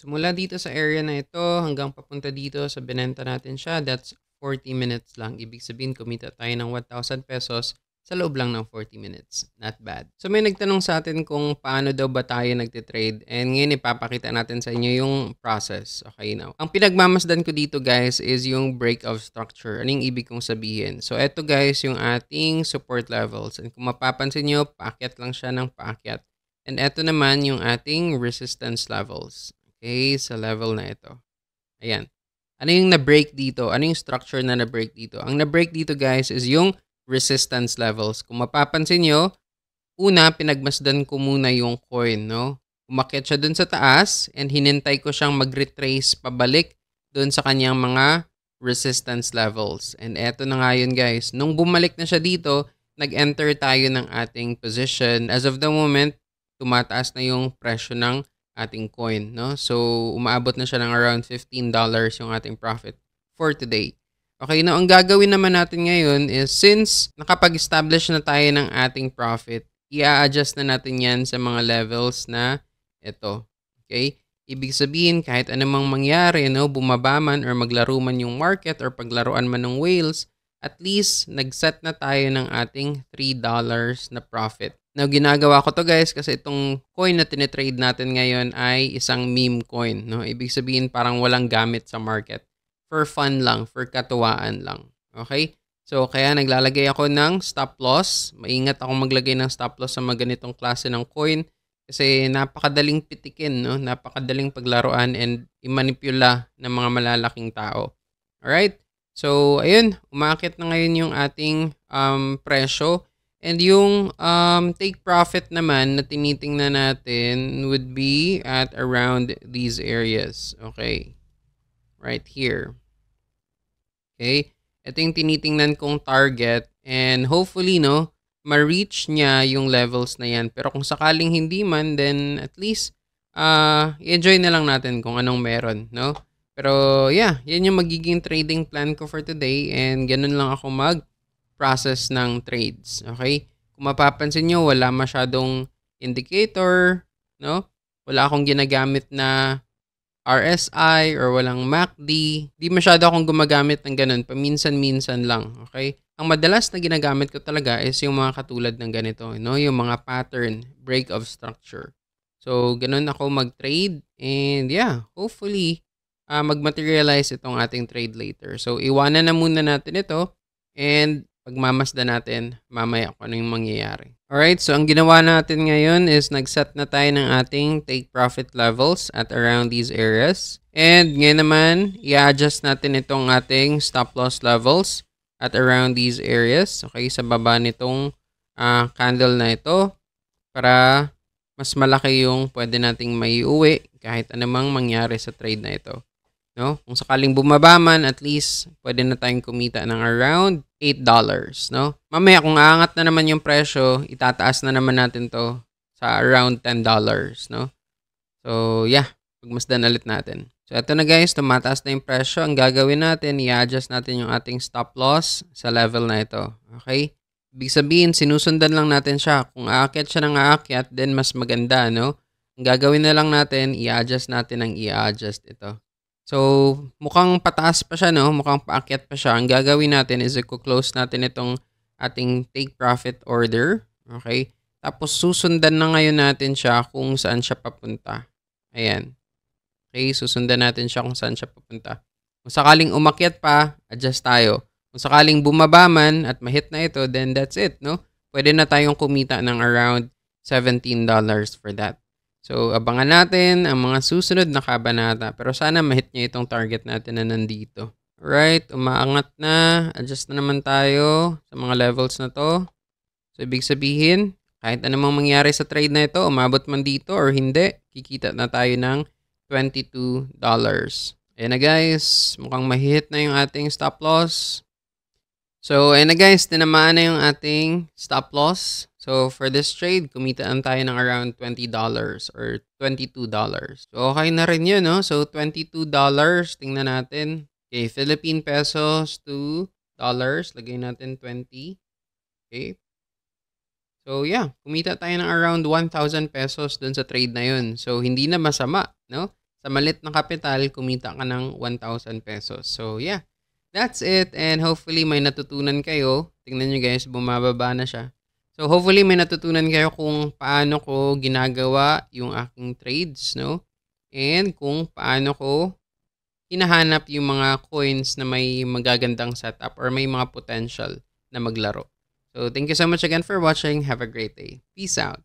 So mula dito sa area na ito hanggang papunta dito sa binenta natin siya, that's 40 minutes lang. Ibig sabihin, kumita tayo ng 1,000 pesos sa loob lang ng 40 minutes. Not bad. So may nagtanong sa atin kung paano daw ba tayo nagtitrade. And ngayon ipapakita natin sa inyo yung process. Okay now. Ang pinagmamasdan ko dito guys is yung break of structure. Ano yung ibig kong sabihin? So eto guys yung ating support levels. And kung mapapansin nyo, paakyat lang siya ng paakyat. And eto naman yung ating resistance levels. Okay, sa level na ito. Ayan. Ano yung na-break dito? Ano yung structure na na-break dito? Ang na-break dito guys is yung resistance levels. Kung mapapansin nyo, una, pinagmasdan ko muna yung coin, no? Umakyat siya dun sa taas and hinintay ko siyang mag-retrace pabalik dun sa kanyang mga resistance levels. And eto na nga yun guys. Nung bumalik na siya dito, nag-enter tayo ng ating position. As of the moment, tumataas na yung presyo ng ating coin, no? So, umaabot na siya ng around $15 yung ating profit for today. Okay, now ang gagawin naman natin ngayon is since nakapag-establish na tayo ng ating profit, i-adjust na natin yan sa mga levels na ito. Okay? Ibig sabihin, kahit anumang mangyari, no, bumaba man or maglaro man yung market or paglaruan man ng whales, at least nag-set na tayo ng ating $3 na profit. Now, ginagawa ko to guys kasi itong coin na tinitrade natin ngayon ay isang meme coin. No? Ibig sabihin parang walang gamit sa market. For fun lang, for katuwaan lang. Okay? So, kaya naglalagay ako ng stop loss. Maingat ako maglagay ng stop loss sa mga ganitong klase ng coin kasi napakadaling pitikin, no? Napakadaling paglaruan and imanipula ng mga malalaking tao. Alright? So, ayun, umakit na ngayon yung ating presyo. And yung take profit naman na tinitingnan natin would be at around these areas. Okay. Right here. Okay. Ito yung tinitingnan kong target. And hopefully, no, ma-reach niya yung levels na yan. Pero kung sakaling hindi man, then at least, i-enjoy na lang natin kung anong meron, no? Pero yeah, yan yung magiging trading plan ko for today. And ganun lang ako process ng trades. Okay? Kung mapapansin nyo, wala masyadong indicator, no? Wala akong ginagamit na RSI or walang MACD. Di masyado akong gumagamit ng ganun. Paminsan-minsan lang. Okay? Ang madalas na ginagamit ko talaga is yung mga katulad ng ganito, no? Yung mga pattern, break of structure. So, ganun ako mag-trade and yeah, hopefully, mag-materialize itong ating trade later. So, iwanan na muna natin ito and pagmamasdan natin mamaya kung ano yung mangyayari. Alright, so ang ginawa natin ngayon is nag-set na tayo ng ating take profit levels at around these areas. And ngayon naman, i-adjust natin itong ating stop loss levels at around these areas. Okay, sa baba nitong candle na ito para mas malaki yung pwede nating maiuwi kahit anumang mangyari sa trade na ito. No? Kung sakaling bumaba man, at least pwede na tayong kumita ng around $8, no? Mamaya kung aangat na naman yung presyo, itataas na naman natin to sa around $10, no? So, yeah, pagmasdan ulit natin. So, eto na guys, tumataas na yung presyo. Ang gagawin natin, i-adjust natin yung ating stop loss sa level na ito. Okay? Ibig sabihin, sinusundan lang natin siya. Kung aakyat siya ng aakyat, then mas maganda, no? Ang gagawin na lang natin, i-adjust natin ang i-adjust ito. So, mukhang pataas pa siya, no? Mukhang paakyat pa siya. Ang gagawin natin is i-close natin itong ating take profit order. Okay? Tapos, susundan na ngayon natin siya kung saan siya papunta. Ayan. Okay? Susundan natin siya kung saan siya papunta. Kung sakaling umakyat pa, adjust tayo. Kung sakaling bumaba man at mahit na ito, then that's it, no? Pwede na tayong kumita ng around $17 for that. So, abangan natin ang mga susunod na kabanata. Pero sana mahit niya itong target natin na nandito. Alright, umaangat na. Adjust na naman tayo sa mga levels na to. So, ibig sabihin, kahit anumang mangyari sa trade na ito, umabot man dito or hindi, kikita na tayo ng $22. Ayan na guys, mukhang mahihit na yung ating stop loss. So, ayan na guys, tinamaan na yung ating stop loss. So, for this trade, kumitaan tayo ng around $20 or $22. So, okay na rin yun, no? So, $22, tingnan natin. Okay, Philippine pesos to dollars. Lagay natin 20. Okay. So, yeah, kumita tayo ng around 1,000 pesos dun sa trade na yun. So, hindi na masama, no? Sa malit na kapital, kumita ka ng 1,000 pesos. So yeah, that's it. And hopefully may natutunan kayo. Tingnan nyo guys, bumababa na siya. So hopefully may natutunan kayo kung paano ko ginagawa yung aking trades, no? And kung paano ko hinahanap yung mga coins na may magagandang setup or may mga potential na maglaro. So thank you so much again for watching. Have a great day. Peace out.